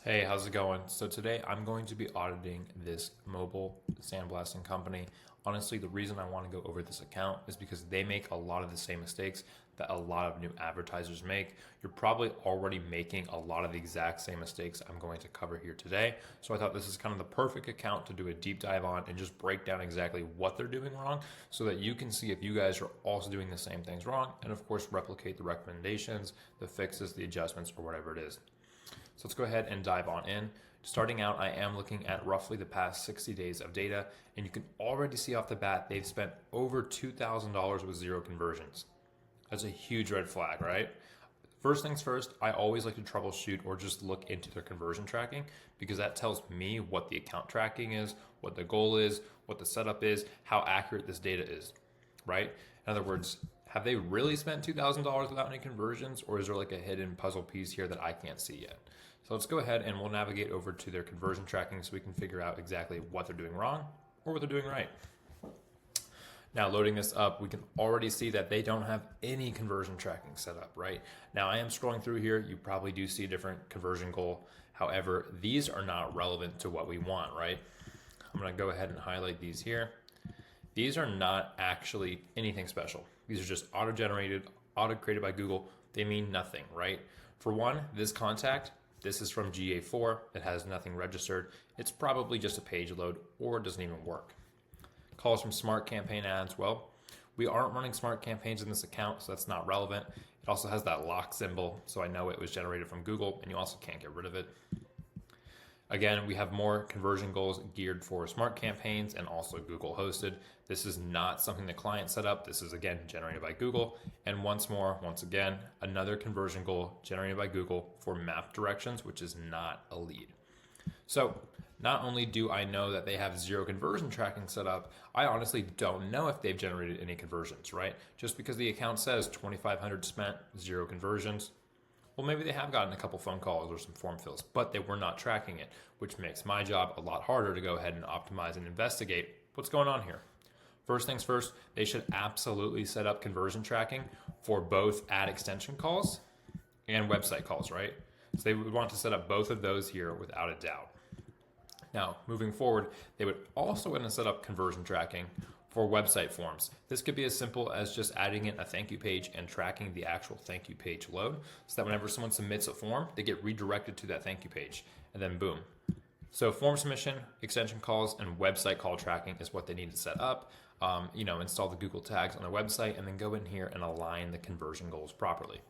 Hey, how's it going? So today I'm going to be auditing this mobile sandblasting company. Honestly, the reason I want to go over this account is because they make a lot of the same mistakes that a lot of new advertisers make. You're probably already making a lot of the exact same mistakes I'm going to cover here today. So I thought this is kind of the perfect account to do a deep dive on and just break down exactly what they're doing wrong so that you can see if you guys are also doing the same things wrong and of course replicate the recommendations, the fixes, the adjustments, or whatever it is. So let's go ahead and dive on in. Starting out, I am looking at roughly the past 60 days of data, and you can already see off the bat they've spent over $2,000 with zero conversions. That's a huge red flag, right? First things first, I always like to troubleshoot or just look into their conversion tracking because that tells me what the account tracking is, what the goal is, what the setup is, how accurate this data is, right? In other words, have they really spent $2,000 without any conversions, or is there like a hidden puzzle piece here that I can't see yet? So let's go ahead and we'll navigate over to their conversion tracking so we can figure out exactly what they're doing wrong or what they're doing right. Now loading this up, we can already see that they don't have any conversion tracking set up, right? Now I am scrolling through here. You probably do see a different conversion goal. However, these are not relevant to what we want, right? I'm gonna go ahead and highlight these here. These are not actually anything special. These are just auto-generated, auto-created by Google. They mean nothing, right? For one, this contact, this is from GA4. It has nothing registered. It's probably just a page load or it doesn't even work. Calls from smart campaign ads. Well, we aren't running smart campaigns in this account, so that's not relevant. It also has that lock symbol, so I know it was generated from Google, and you also can't get rid of it. Again, we have more conversion goals geared for smart campaigns and also Google hosted. This is not something the client set up. This is again generated by Google. And once again, another conversion goal generated by Google for map directions, which is not a lead. So not only do I know that they have zero conversion tracking set up, I honestly don't know if they've generated any conversions, right? Just because the account says 2,500 spent, zero conversions. Well, maybe they have gotten a couple phone calls or some form fills, but they were not tracking it, which makes my job a lot harder to go ahead and optimize and investigate what's going on here. First things first, they should absolutely set up conversion tracking for both ad extension calls and website calls, right? So they would want to set up both of those here without a doubt. Now, moving forward, they would also want to set up conversion tracking for website forms. This could be as simple as just adding in a thank you page and tracking the actual thank you page load so that whenever someone submits a form, they get redirected to that thank you page and then boom. So form submission, extension calls, and website call tracking is what they need to set up. Install the Google tags on their website and then go in here and align the conversion goals properly.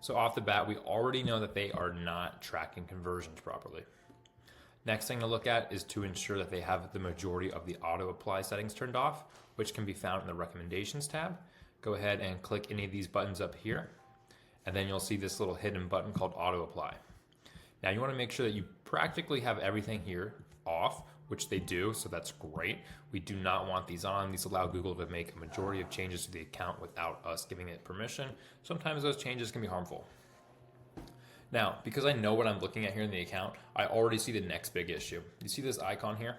So off the bat, we already know that they are not tracking conversions properly. Next thing to look at is to ensure that they have the majority of the auto apply settings turned off, which can be found in the recommendations tab. Go ahead and click any of these buttons up here, and then you'll see this little hidden button called auto apply. Now you want to make sure that you practically have everything here off, which they do, so that's great. We do not want these on. These allow Google to make a majority of changes to the account without us giving it permission. Sometimes those changes can be harmful. Now, because I know what I'm looking at here in the account, I already see the next big issue. You see this icon here?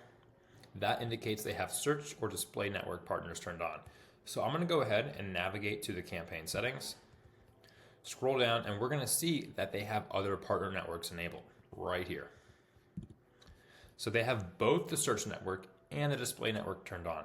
That indicates they have search or display network partners turned on. So I'm going to go ahead and navigate to the campaign settings, scroll down, and we're going to see that they have other partner networks enabled right here. So they have both the search network and the display network turned on.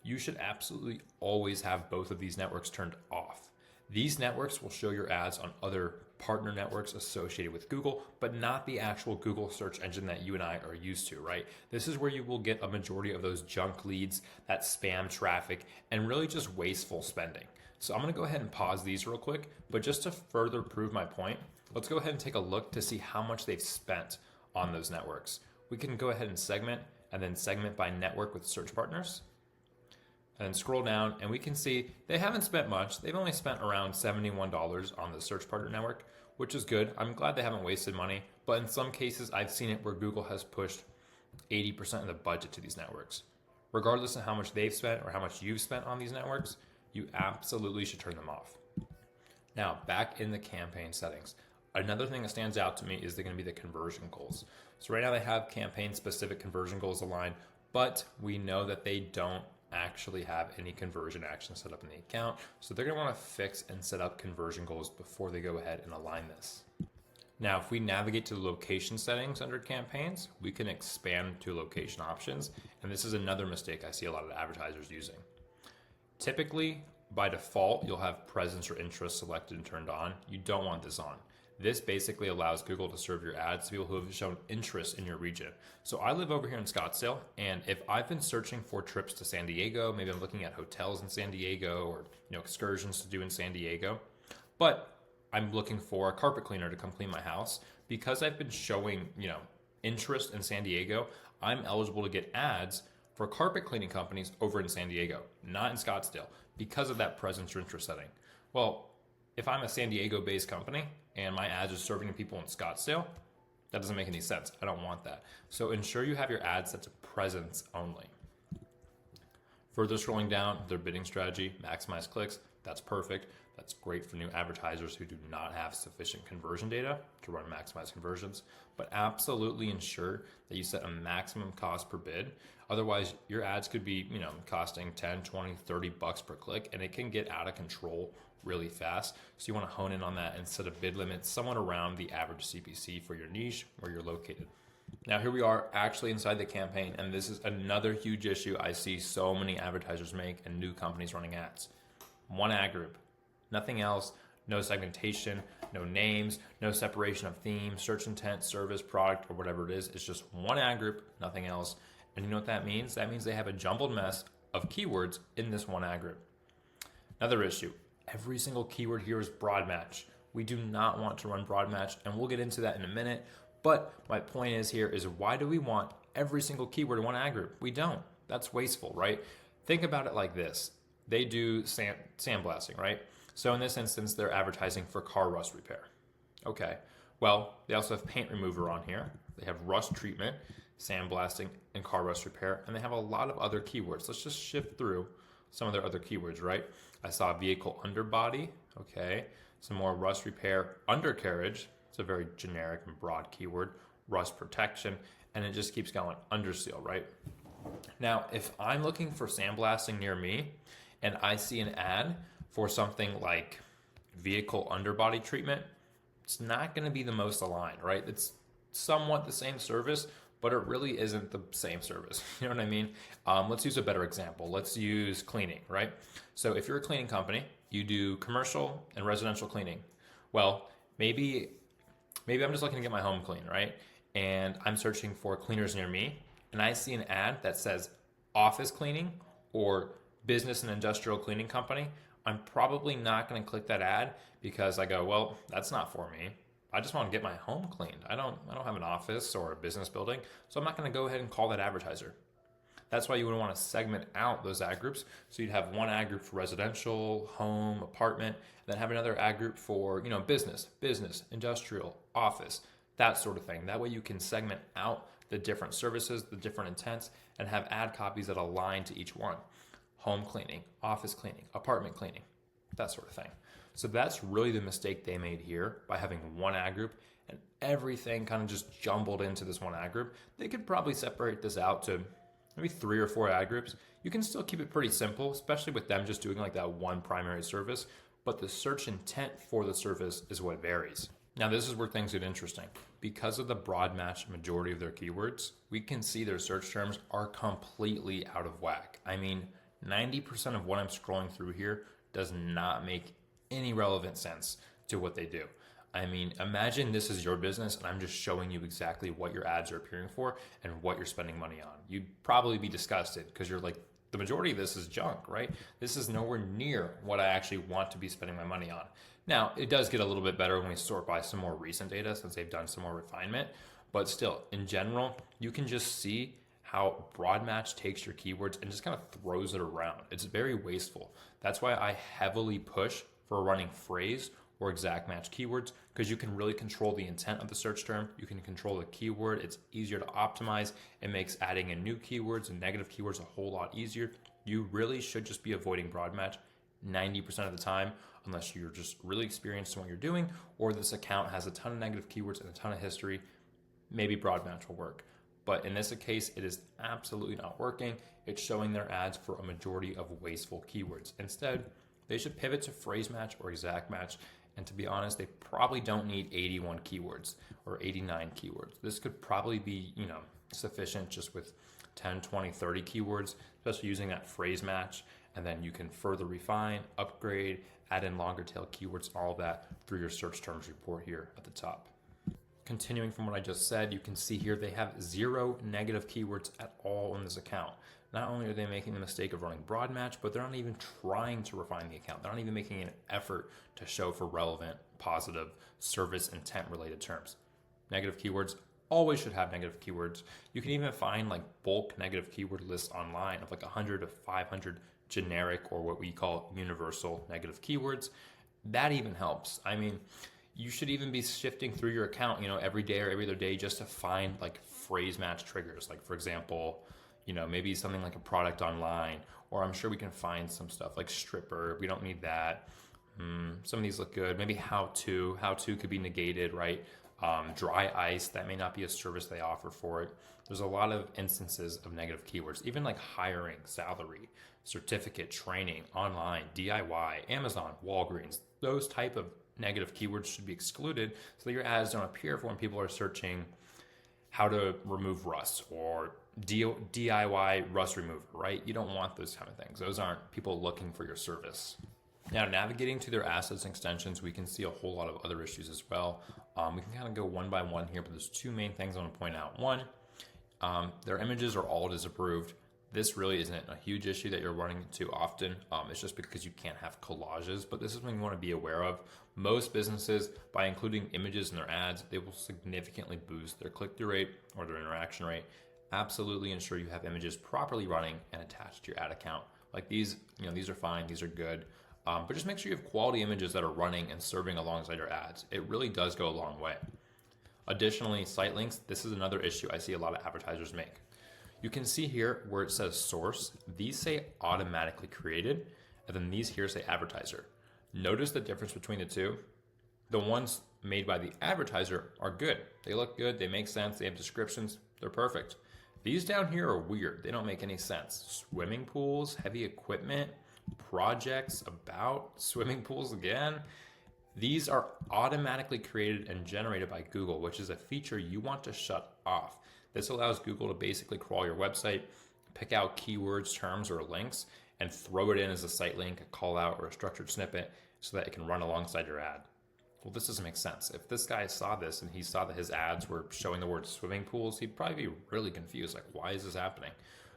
You should absolutely always have both of these networks turned off. These networks will show your ads on other partner networks associated with Google, but not the actual Google search engine that you and I are used to, right? This is where you will get a majority of those junk leads, that spam traffic, and really just wasteful spending. So I'm gonna go ahead and pause these real quick, but just to further prove my point, let's go ahead and take a look to see how much they've spent on those networks. We can go ahead and segment by network with search partners. And then scroll down and we can see they haven't spent much. They've only spent around $71 on the search partner network, which is good. I'm glad they haven't wasted money, but in some cases I've seen it where Google has pushed 80% of the budget to these networks. Regardless of how much they've spent or how much you've spent on these networks, you absolutely should turn them off. Now, back in the campaign settings, another thing that stands out to me is they're going to be the conversion goals. So right now they have campaign specific conversion goals aligned, but we know that they don't actually have any conversion action set up in the account. So they're going to want to fix and set up conversion goals before they go ahead and align this. Now, if we navigate to the location settings under campaigns, we can expand to location options. And this is another mistake I see a lot of advertisers using. Typically, by default, you'll have presence or interest selected and turned on. You don't want this on. This basically allows Google to serve your ads to people who have shown interest in your region. So I live over here in Scottsdale, and if I've been searching for trips to San Diego, maybe I'm looking at hotels in San Diego or excursions to do in San Diego, but I'm looking for a carpet cleaner to come clean my house, because I've been showing interest in San Diego, I'm eligible to get ads for carpet cleaning companies over in San Diego, not in Scottsdale, because of that presence or interest setting. Well, if I'm a San Diego-based company and my ads are serving people in Scottsdale, that doesn't make any sense. I don't want that. So ensure you have your ads set to presence only. Further scrolling down, their bidding strategy, maximize clicks. That's perfect. That's great for new advertisers who do not have sufficient conversion data to run maximize conversions, but absolutely ensure that you set a maximum cost per bid. Otherwise, your ads could be, costing 10, 20, 30 bucks per click, and it can get out of control really fast. So you want to hone in on that and set a bid limit somewhat around the average CPC for your niche where you're located. Now here we are actually inside the campaign, and this is another huge issue I see so many advertisers make and new companies running ads. One ad group, nothing else, no segmentation, no names, no separation of theme, search intent, service, product, or whatever it is. It's just one ad group, nothing else. And you know what that means? That means they have a jumbled mess of keywords in this one ad group. Another issue, every single keyword here is broad match. We do not want to run broad match, and we'll get into that in a minute. But my point is here is, why do we want every single keyword in one ad group? We don't. That's wasteful, right? Think about it like this. They do sandblasting, right? So in this instance, they're advertising for car rust repair. Okay, well, they also have paint remover on here. They have rust treatment, sandblasting, and car rust repair, and they have a lot of other keywords. Let's just shift through some of their other keywords, right? I saw vehicle underbody, okay, some more rust repair, undercarriage. It's a very generic and broad keyword, rust protection, and it just keeps going, underseal, right? Now, if I'm looking for sandblasting near me and I see an ad for something like vehicle underbody treatment, it's not going to be the most aligned, right? It's somewhat the same service, but it really isn't the same service. You know what I mean? Let's use a better example. Let's use cleaning, right? So if you're a cleaning company, you do commercial and residential cleaning. Well, maybe I'm just looking to get my home clean, right? And I'm searching for cleaners near me, and I see an ad that says office cleaning or business and industrial cleaning company. I'm probably not going to click that ad because I go, well, that's not for me. I just want to get my home cleaned. I don't have an office or a business building, so I'm not going to go ahead and call that advertiser. That's why you would want to segment out those ad groups. So you'd have one ad group for residential, home, apartment, and then have another ad group for, business, industrial, office, that sort of thing. That way you can segment out the different services, the different intents, and have ad copies that align to each one. Home cleaning, office cleaning, apartment cleaning, that sort of thing. So that's really the mistake they made here by having one ad group and everything kind of just jumbled into this one ad group. They could probably separate this out to maybe 3 or 4 ad groups. You can still keep it pretty simple, especially with them just doing like that one primary service, but the search intent for the service is what varies. Now this is where things get interesting. Because of the broad match majority of their keywords, we can see their search terms are completely out of whack. I mean, 90% of what I'm scrolling through here does not make any relevant sense to what they do. I mean, imagine this is your business and I'm just showing you exactly what your ads are appearing for and what you're spending money on. You'd probably be disgusted because you're like, the majority of this is junk, right? This is nowhere near what I actually want to be spending my money on. Now, it does get a little bit better when we sort by some more recent data since they've done some more refinement, but still, in general, you can just see how broad match takes your keywords and just kind of throws it around. It's very wasteful. That's why I heavily push for running phrase or exact match keywords, because you can really control the intent of the search term. You can control the keyword. It's easier to optimize. It makes adding in new keywords and negative keywords a whole lot easier. You really should just be avoiding broad match 90% of the time, unless you're just really experienced in what you're doing, or this account has a ton of negative keywords and a ton of history. Maybe broad match will work. But in this case, it is absolutely not working. It's showing their ads for a majority of wasteful keywords. Instead, they should pivot to phrase match or exact match And to be honest, they probably don't need 81 keywords or 89 keywords. This could probably be, sufficient just with 10, 20, 30 keywords, especially using that phrase match. And then you can further refine, upgrade, add in longer tail keywords, all of that through your search terms report here at the top. Continuing from what I just said, you can see here they have 0 negative keywords at all in this account. Not only are they making the mistake of running broad match, but they're not even trying to refine the account. They're not even making an effort to show for relevant, positive, service intent related terms. Negative keywords always should have negative keywords. You can even find like bulk negative keyword lists online of like 100 to 500 generic or what we call universal negative keywords. That even helps. I mean, you should even be shifting through your account, every day or every other day just to find like phrase match triggers. Like for example, maybe something like a product online, or I'm sure we can find some stuff like stripper. We don't need that. Some of these look good. Maybe how to could be negated, right? Dry ice, that may not be a service they offer for it. There's a lot of instances of negative keywords, even like hiring, salary, certificate, training, online, DIY, Amazon, Walgreens. Those type of negative keywords should be excluded so that your ads don't appear for when people are searching how to remove rust or DIY rust remover, right? You don't want those kind of things. Those aren't people looking for your service. Now, navigating to their assets and extensions, we can see a whole lot of other issues as well. We can kind of go one by one here, but there's 2 main things I want to point out. One, their images are all disapproved. This really isn't a huge issue that you're running into often. It's just because you can't have collages, but this is something you want to be aware of. Most businesses, by including images in their ads, they will significantly boost their click-through rate or their interaction rate. Absolutely ensure you have images properly running and attached to your ad account. Like these, these are fine, these are good. But just make sure you have quality images that are running and serving alongside your ads. It really does go a long way. Additionally, site links, this is another issue I see a lot of advertisers make. You can see here where it says source, these say automatically created, and then these here say advertiser. Notice the difference between the two. The ones made by the advertiser are good. They look good, they make sense, they have descriptions, they're perfect. These down here are weird. They don't make any sense. Swimming pools, heavy equipment, projects, about, swimming pools again. These are automatically created and generated by Google, which is a feature you want to shut off. This allows Google to basically crawl your website, pick out keywords, terms, or links, and throw it in as a site link, a call out, or a structured snippet so that it can run alongside your ad. Well, this doesn't make sense. If this guy saw this and he saw that his ads were showing the word swimming pools, he'd probably be really confused. Like, why is this happening?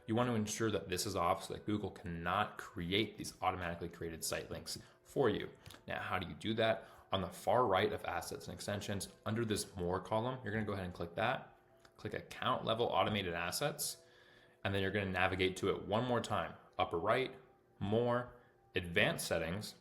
You want to ensure that this is off so that Google cannot create these automatically created site links for you. Now, how do you do that? On the far right of assets and extensions, under this more column, you're going to go ahead and click that. Click account level automated assets, and then you're going to navigate to it one more time. Upper right, more, advanced settings,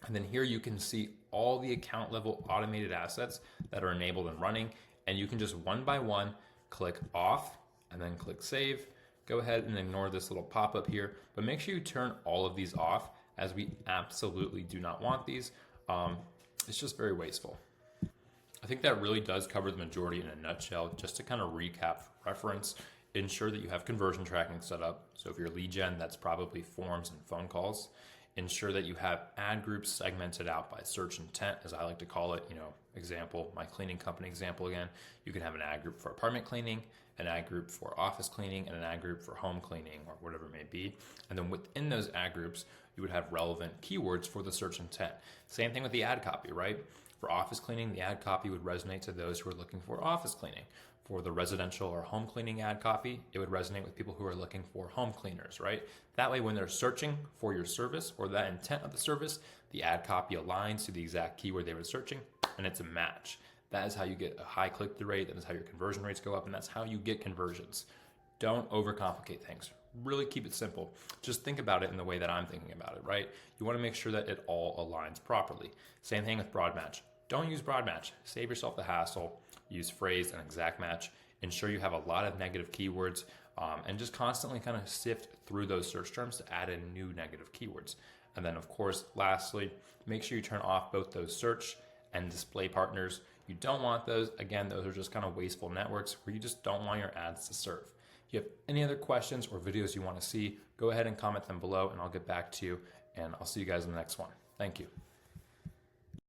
and then here you can see all the account level automated assets that are enabled and running, and you can just one by one click off and then click save. Go ahead and ignore this little pop-up here, but make sure you turn all of these off as we absolutely do not want these. It's just very wasteful. I think that really does cover the majority in a nutshell. Just to kind of recap for reference, ensure that you have conversion tracking set up. So if you're lead gen, that's probably forms and phone calls. Ensure that you have ad groups segmented out by search intent, as I like to call it. Example, my cleaning company example again. You can have an ad group for apartment cleaning, an ad group for office cleaning, and an ad group for home cleaning or whatever it may be. And then within those ad groups, you would have relevant keywords for the search intent. Same thing with the ad copy, right? For office cleaning, the ad copy would resonate to those who are looking for office cleaning. For the residential or home cleaning ad copy, it would resonate with people who are looking for home cleaners, right? That way, when they're searching for your service or that intent of the service, the ad copy aligns to the exact keyword they were searching, and it's a match. That is how you get a high click-through rate, that is how your conversion rates go up, and that's how you get conversions. Don't overcomplicate things. Really keep it simple. Just think about it in the way that I'm thinking about it, right? You want to make sure that it all aligns properly. Same thing with broad match. Don't use broad match. Save yourself the hassle. Use phrase and exact match. Ensure you have a lot of negative keywords and just constantly kind of sift through those search terms to add in new negative keywords. And then, of course, lastly, make sure you turn off both those search and display partners. You don't want those. Again, those are just kind of wasteful networks where you just don't want your ads to serve. If you have any other questions or videos you want to see, go ahead and comment them below and I'll get back to you, and I'll see you guys in the next one. Thank you.